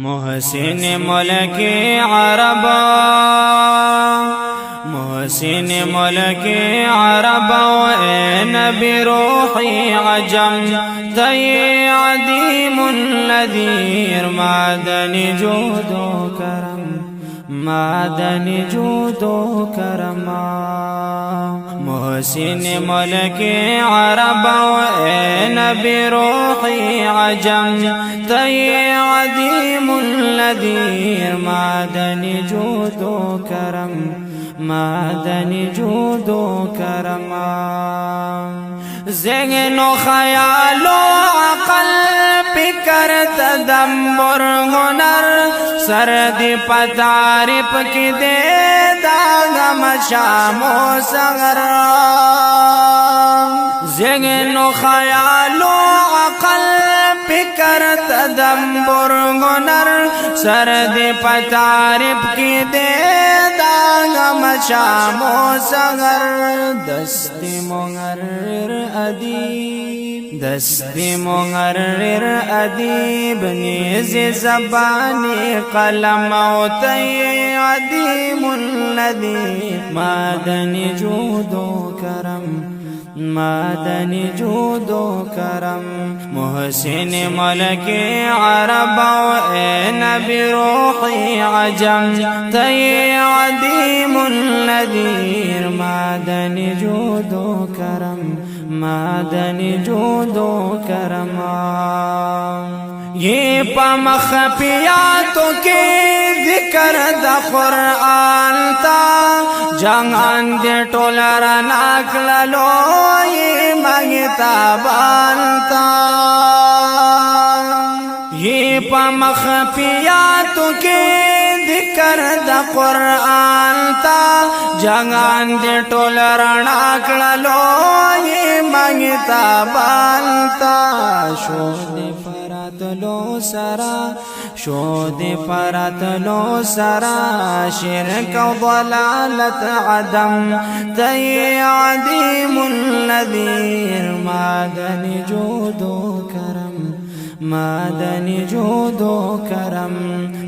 محسن ملک عرب محسن ملک عرب اے نبی روحی عجم تی عدیم النذیر معدن جود و کرم معدن جود و کرم محسن ملک عرب اے نبی روحی عجم تی عدیم النذیر معدن جود و کرم معدن جود و کرم ذہن و خیال و عقل فکر تدبر ہنر سردی پتارپ کی دے داغم شام و سغر ذہن و خیال و عقل فکر تدبر ہنر سردی پتارپ کی دے داغم شام و سغر دستی مغرر ادیب دستی مغرر ادیب نیز زبانی قلم اوتی عدیم النذیر معدن جود و کرم معدن جود و کرم محسن ملک عرب اے نبی روحی عجم تی عدیم النذیر معدن جود و کرم معدن جود و کرم یہ پمخفیاتوں کے ذکر دا قرآن تا جنگان دے ٹولر ناکللو یہ مانگتا بانتا یہ پمخفیاتوں کے ذکر دا قرآن تا جنگان دے ٹولر ناکللو یہ مانگتا بانتا شود فراتلو سرا شود فراتلو سرا شرک و ضلالت عدم تی عدیم النذیر معدن جود و کرم معدن جود و کرم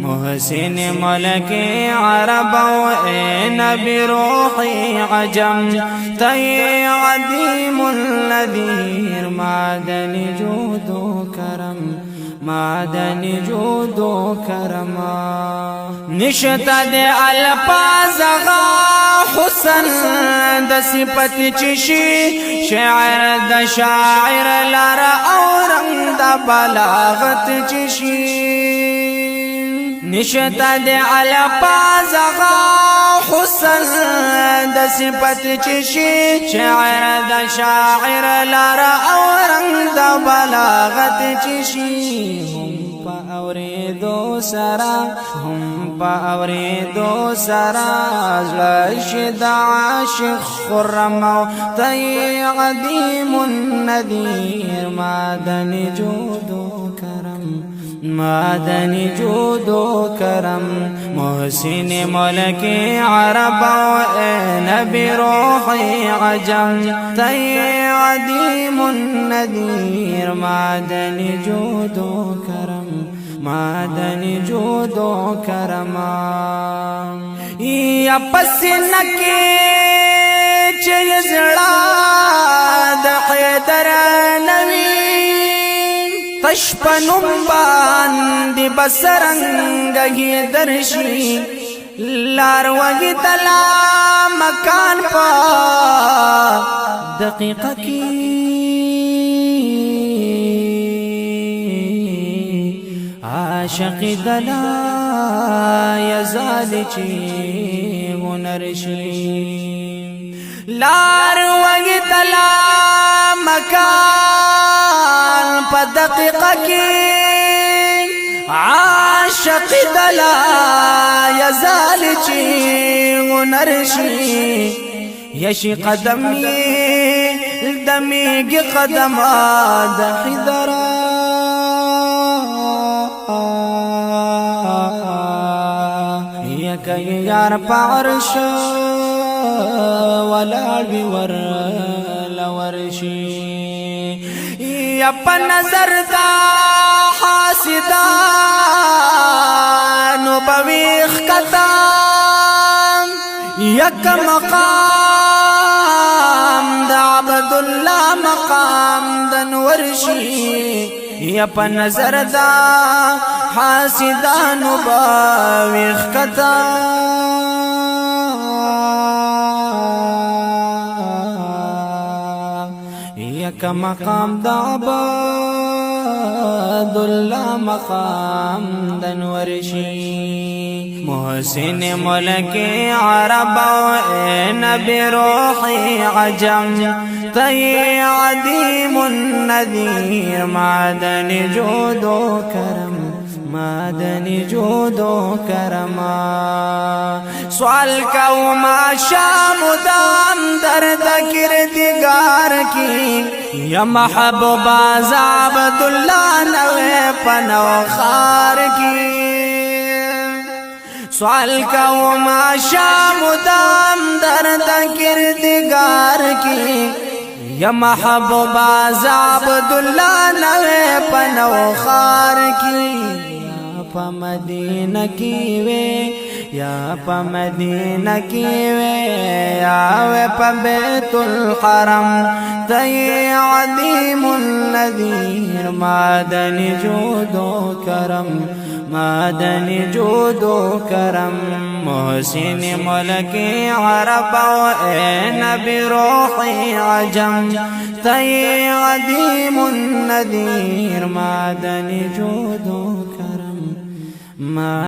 محسن ملک عرب اے نبی روحی عجم تی عدیم النذیر معدن جود و کرم معدن جود و کرم نشتا دے الفاظ غا حسن د صفت چشی شعر د شاعر لارا اورنگ د بلاغت چشی نشتا دے الفاظ غا حسن د صفت چشی شعر د شاعر لارا اورنگ د بلاغت چشی پا اوریدو سرا ہم پا اوریدو سرا زلشد عاشق خرمو تی عدیم النذیر معدن جود و کرم معدن جود و کرم محسن ملک عرب اے نبی روحی عجم تی عدیم النذیر معدن جود و کرم معدن جود و کرم یا پسنکی چیزڑا د حیدر نوی تشپنم باندی بسرنگی درشی لاروگی تلا مکان پا دقیقہ کی عاشق دلا یزال چی ونرشی لاروگی تلا مکان پا دقیقہ کی عاشق دلا یزال چی ونرشی یشی قدمی دمیگی قدم دخی درا یکی یار پا عرش ولال بی ورشی یا پا نظر دا حاسدان بویخ کتا یک مقام دا عبداللہ مقام دنورشی یا پا نظر دا حاسدانو بویخ کتا یک مقام دا عبداللہ مقام دنورشی محسن ملک عرب اے نبی روحی عجم تی عدیم النذیر معدن جود و کرم معدن جود و کرم سوال کو ما شام دام درد کردگار کی یا محبوب عبداللہ نوے پنو خار کی سوال کو ما شام دام درد کردگار کی یا محبوب عبداللہ نوے پنو خار کی پا مدینہ کی وے یا پا مدینہ کی وے یا وے پا بیت الحرم تی عظیم النذیر معدن جود و کرم معدن جود و کرم محسن ملک عرب اے نبی روحی عجم تی عظیم النذیر معدن جود و کرم